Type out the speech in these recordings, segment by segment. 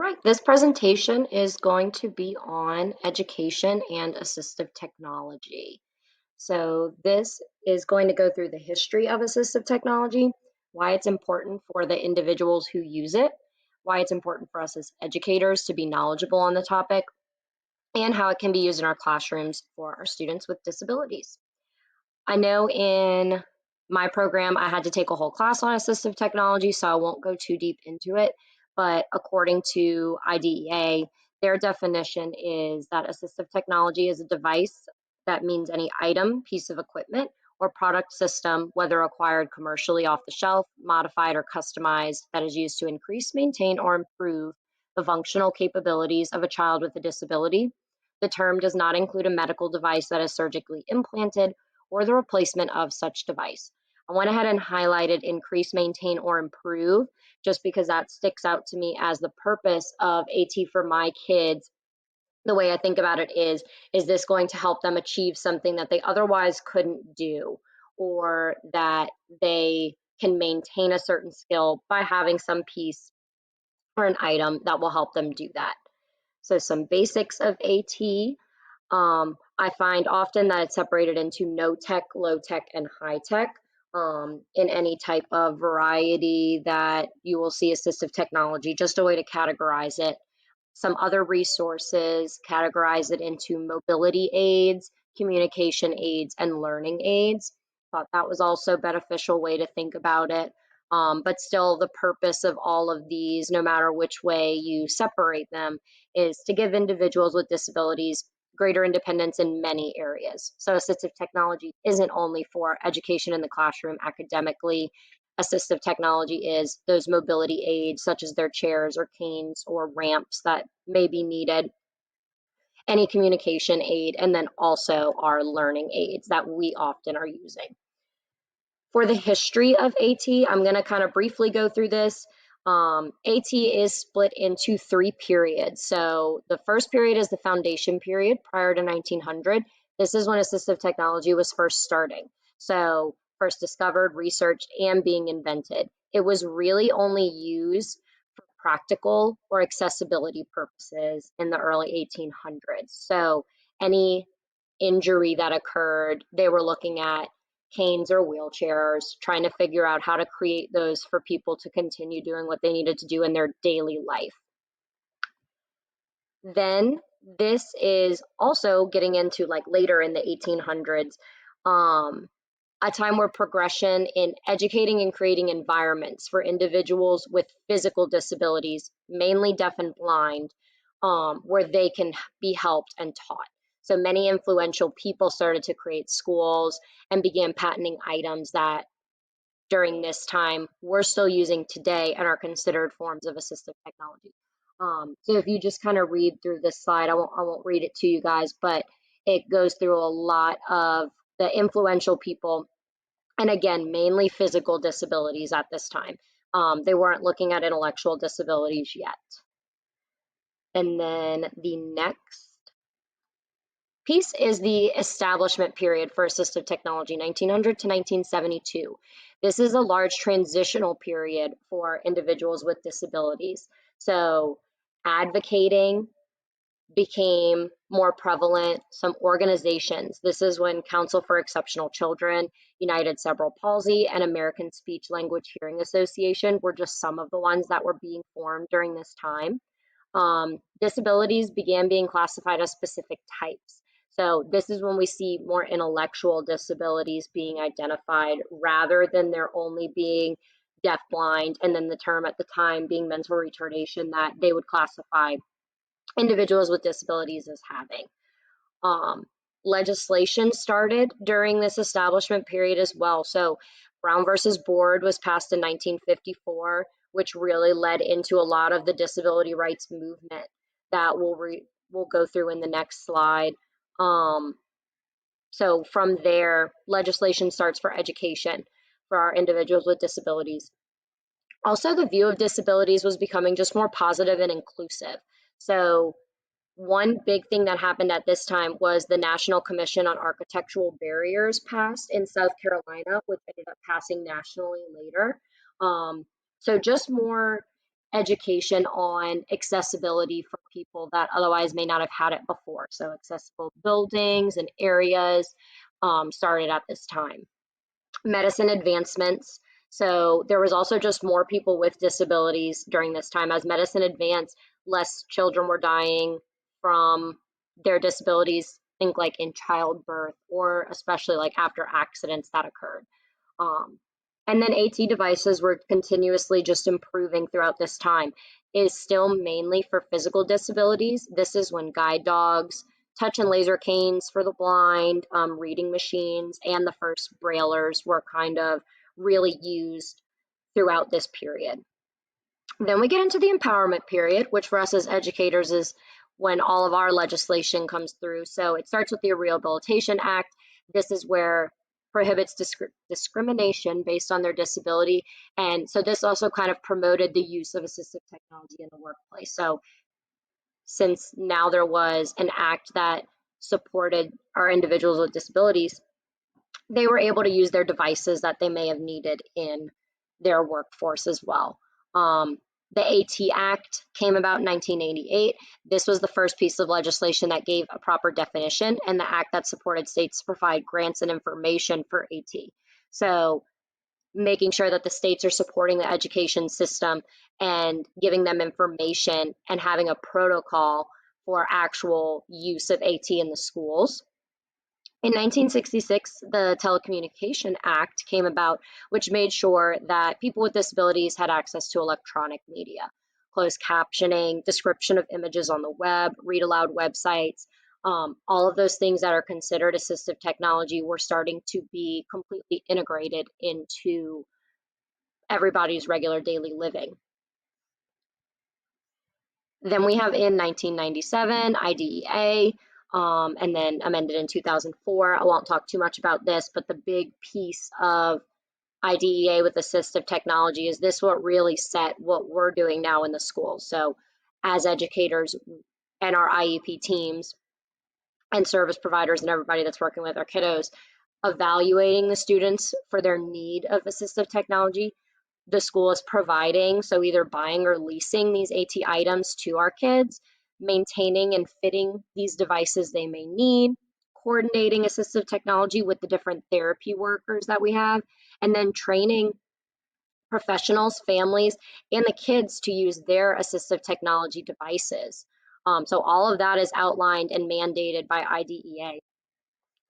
right, this presentation is going to be on education and assistive technology. So this is going to go through the history of assistive technology, why it's important for the individuals who use it, why it's important for us as educators to be knowledgeable on the topic, and how it can be used in our classrooms for our students with disabilities. I know in my program, I had to take a whole class on assistive technology, so I won't go too deep into it. But according to IDEA, their definition is that assistive technology is a device that means any item, piece of equipment, or product system, whether acquired commercially off the shelf, modified, or customized, that is used to increase, maintain, or improve the functional capabilities of a child with a disability. The term does not include a medical device that is surgically implanted or the replacement of such device. I went ahead and highlighted increase, maintain, or improve just because that sticks out to me as the purpose of AT for my kids. The way I think about it is this going to help them achieve something that they otherwise couldn't do, or that they can maintain a certain skill by having some piece or an item that will help them do that. So some basics of AT. I find often that it's separated into no tech, low tech, and high tech. In any type of variety that you will see assistive technology, just a way to categorize it. Some other resources categorize it into mobility aids, communication aids, and learning aids. Thought that was also a beneficial way to think about it. But still, the purpose of all of these, no matter which way you separate them, is to give individuals with disabilities greater independence in many areas. So assistive technology isn't only for education in the classroom academically. Assistive technology is those mobility aids, such as their chairs or canes or ramps that may be needed, any communication aid, and then also our learning aids that we often are using. For the history of AT, I'm going to kind of briefly go through this. AT is split into three periods. So the first period is the foundation period prior to 1900. This is when assistive technology was first starting. So first discovered, researched, and being invented. It was really only used for practical or accessibility purposes in the early 1800s. So any injury that occurred, they were looking at canes or wheelchairs, trying to figure out how to create those for people to continue doing what they needed to do in their daily life. Then this is also getting into like later in the 1800s, a time where progression in educating and creating environments for individuals with physical disabilities, mainly deaf and blind, where they can be helped and taught. So many influential people started to create schools and began patenting items that during this time we're still using today and are considered forms of assistive technology. So if you just kind of read through this slide, I won't read it to you guys, but it goes through a lot of the influential people, and again, mainly physical disabilities at this time. They weren't looking at intellectual disabilities yet. And then the next piece is the establishment period for assistive technology, 1900 to 1972. This is a large transitional period for individuals with disabilities. So advocating became more prevalent. Some organizations, this is when Council for Exceptional Children, United Cerebral Palsy, and American Speech Language Hearing Association were just some of the ones that were being formed during this time. Disabilities began being classified as specific types. So this is when we see more intellectual disabilities being identified rather than there only being deaf, blind, and then the term at the time being mental retardation that they would classify individuals with disabilities as having. Legislation started during this establishment period as well. So Brown versus Board was passed in 1954, which really led into a lot of the disability rights movement that we'll go through in the next slide. So from there, legislation starts for education for our individuals with disabilities. Also, the view of disabilities was becoming just more positive and inclusive. So one big thing that happened at this time was the National Commission on Architectural Barriers passed in South Carolina, which ended up passing nationally later. So just more education on accessibility for people that otherwise may not have had it before. So accessible buildings and areas started at this time. Medicine advancements. So there was also just more people with disabilities during this time. As medicine advanced, less children were dying from their disabilities, think like in childbirth or especially like after accidents that occurred. Um, and then AT devices were continuously just improving throughout this time. It is still mainly for physical disabilities. This is when guide dogs, touch and laser canes for the blind, reading machines, and the first braillers were kind of really used throughout this period. Then we get into the empowerment period, which for us as educators is when all of our legislation comes through. So it starts with the Rehabilitation Act. This is where prohibits discrimination based on their disability. And so this also kind of promoted the use of assistive technology in the workplace. So since now there was an act that supported our individuals with disabilities, they were able to use their devices that they may have needed in their workforce as well. The AT Act came about in 1988. This was the first piece of legislation that gave a proper definition, and the act that supported states to provide grants and information for AT. So making sure that the states are supporting the education system and giving them information and having a protocol for actual use of AT in the schools. In 1966, the Telecommunication Act came about, which made sure that people with disabilities had access to electronic media, closed captioning, description of images on the web, read aloud websites. All of those things that are considered assistive technology were starting to be completely integrated into everybody's regular daily living. Then we have in 1997 IDEA, and then amended in 2004. I won't talk too much about this, but the big piece of IDEA with assistive technology is this what really set what we're doing now in the schools. So as educators and our IEP teams and service providers and everybody that's working with our kiddos, evaluating the students for their need of assistive technology, the school is providing, so either buying or leasing these AT items to our kids, maintaining and fitting these devices they may need, coordinating assistive technology with the different therapy workers that we have, and then training professionals, families, and the kids to use their assistive technology devices. So all of that is outlined and mandated by IDEA.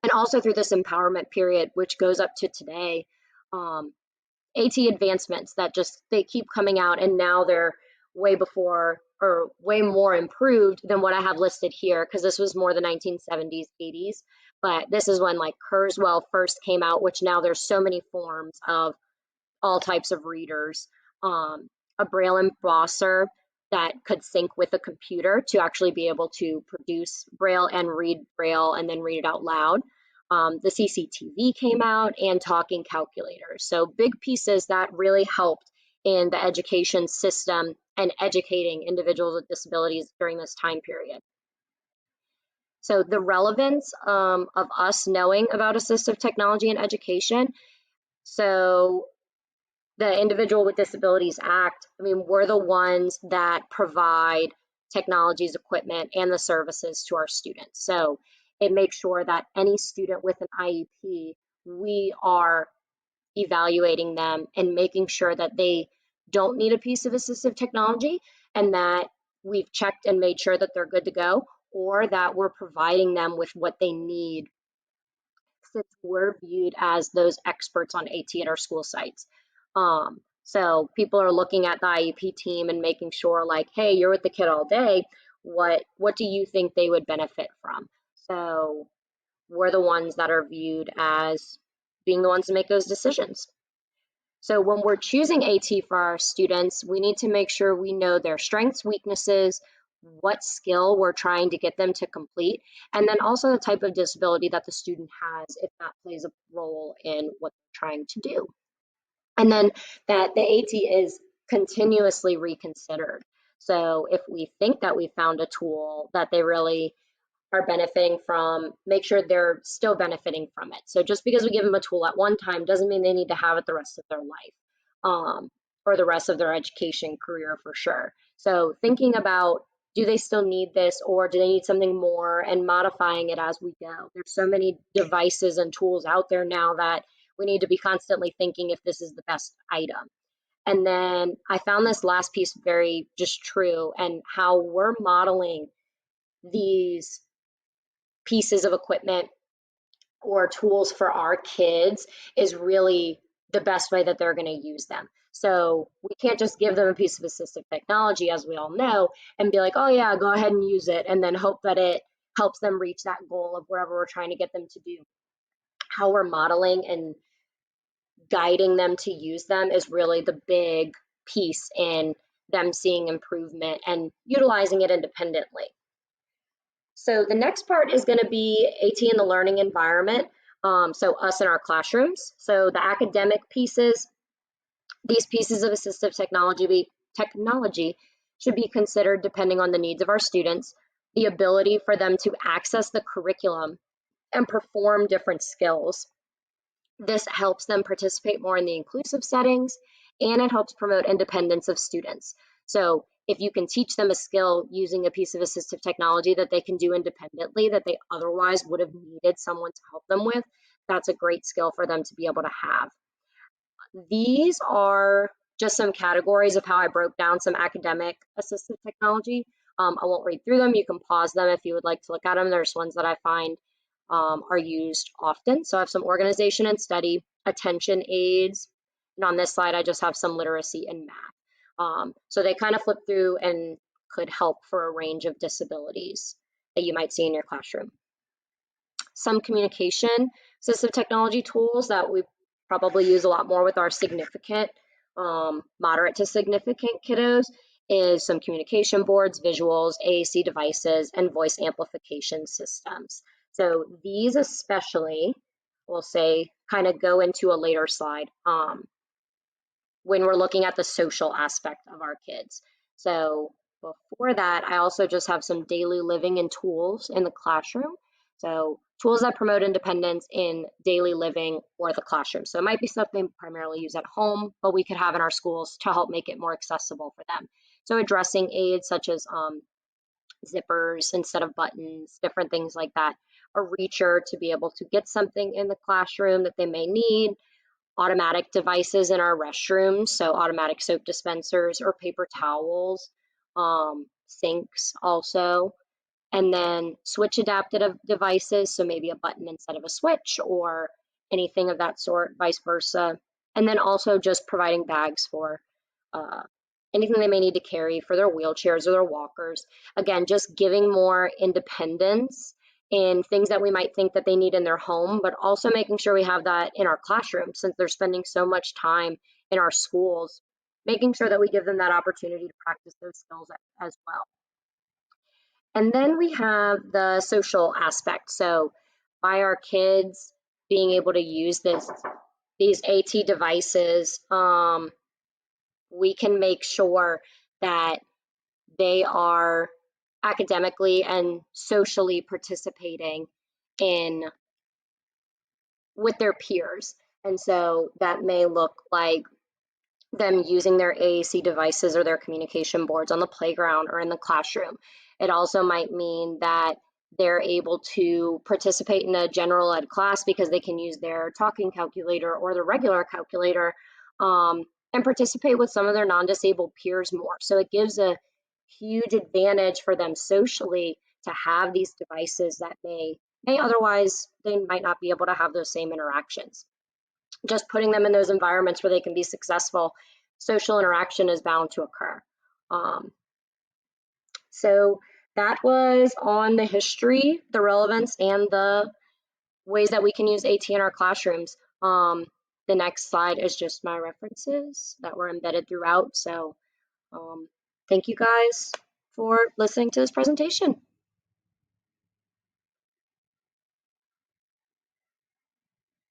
And also through this empowerment period, which goes up to today, AT advancements that just they keep coming out, and now they're way before or way more improved than what I have listed here, because this was more the 1970s, 80s. But this is when like Kurzweil first came out, which now there's so many forms of all types of readers. A Braille embosser that could sync with a computer to actually be able to produce Braille and read Braille and then read it out loud. The CCTV came out, and talking calculators. So big pieces that really helped in the education system and educating individuals with disabilities during this time period. So the relevance of us knowing about assistive technology in education. So the Individual with Disabilities Act, I mean, we're the ones that provide technologies, equipment, and the services to our students. So it makes sure that any student with an IEP, we are evaluating them and making sure that they don't need a piece of assistive technology, and that we've checked and made sure that they're good to go, or that we're providing them with what they need, since we're viewed as those experts on AT at our school sites. So people are looking at the IEP team and making sure, like, hey, you're with the kid all day. What do you think they would benefit from? So we're the ones that are viewed as being the ones to make those decisions. So when we're choosing AT for our students, we need to make sure we know their strengths, weaknesses, what skill we're trying to get them to complete, and then also the type of disability that the student has, if that plays a role in what they're trying to do. And then that the AT is continuously reconsidered. So if we think that we found a tool that they really are benefiting from, make sure they're still benefiting from it. So just because we give them a tool at one time doesn't mean they need to have it the rest of their life. or the rest of their education career for sure. So thinking about, do they still need this or do they need something more, and modifying it as we go. There's so many devices and tools out there now that we need to be constantly thinking if this is the best item. And then I found this last piece very just true, and how we're modeling these pieces of equipment or tools for our kids is really the best way that they're going to use them. So we can't just give them a piece of assistive technology, as we all know, and be like, oh yeah, go ahead and use it, and then hope that it helps them reach that goal of wherever we're trying to get them to do. How we're modeling and guiding them to use them is really the big piece in them seeing improvement and utilizing it independently. So the next part is going to be AT in the learning environment. So us in our classrooms. So the academic pieces, these pieces of assistive technology should be considered depending on the needs of our students, the ability for them to access the curriculum and perform different skills. This helps them participate more in the inclusive settings, and it helps promote independence of students. So if you can teach them a skill using a piece of assistive technology that they can do independently, that they otherwise would have needed someone to help them with, that's a great skill for them to be able to have. These are just some categories of how I broke down some academic assistive technology. I won't read through them. You can pause them if you would like to look at them. There's ones that I find are used often. So I have some organization and study, attention aids, and on this slide I just have some literacy and math. So they kind of flip through and could help for a range of disabilities that you might see in your classroom. Some communication assistive technology tools that we probably use a lot more with our significant, moderate to significant kiddos is some communication boards, visuals, AAC devices, and voice amplification systems. So these especially, we'll say, kind of go into a later slide when we're looking at the social aspect of our kids. So before that, I also just have some daily living and tools in the classroom. So tools that promote independence in daily living or the classroom. So it might be stuff they primarily use at home, but we could have in our schools to help make it more accessible for them. So addressing aids such as zippers instead of buttons, different things like that. A reacher to be able to get something in the classroom that they may need. Automatic devices in our restrooms, so automatic soap dispensers or paper towels, sinks also, and then switch adaptive devices, so maybe a button instead of a switch or anything of that sort, vice versa. And then also just providing bags for anything they may need to carry for their wheelchairs or their walkers. Again, just giving more independence in things that we might think that they need in their home, but also making sure we have that in our classroom since they're spending so much time in our schools, making sure that we give them that opportunity to practice those skills as well. And then we have the social aspect. So by our kids being able to use these AT devices, we can make sure that they are academically and socially participating in with their peers. And so that may look like them using their AAC devices or their communication boards on the playground or in the classroom. It also might mean that they're able to participate in a general ed class because they can use their talking calculator or the regular calculator, and participate with some of their non-disabled peers more. So it gives a huge advantage for them socially to have these devices that may otherwise they might not be able to have those same interactions. Just putting them in those environments where they can be successful, social interaction is bound to occur. So that was on the history, the relevance, and the ways that we can use AT in our classrooms. The next slide is just my references that were embedded throughout. So thank you guys for listening to this presentation.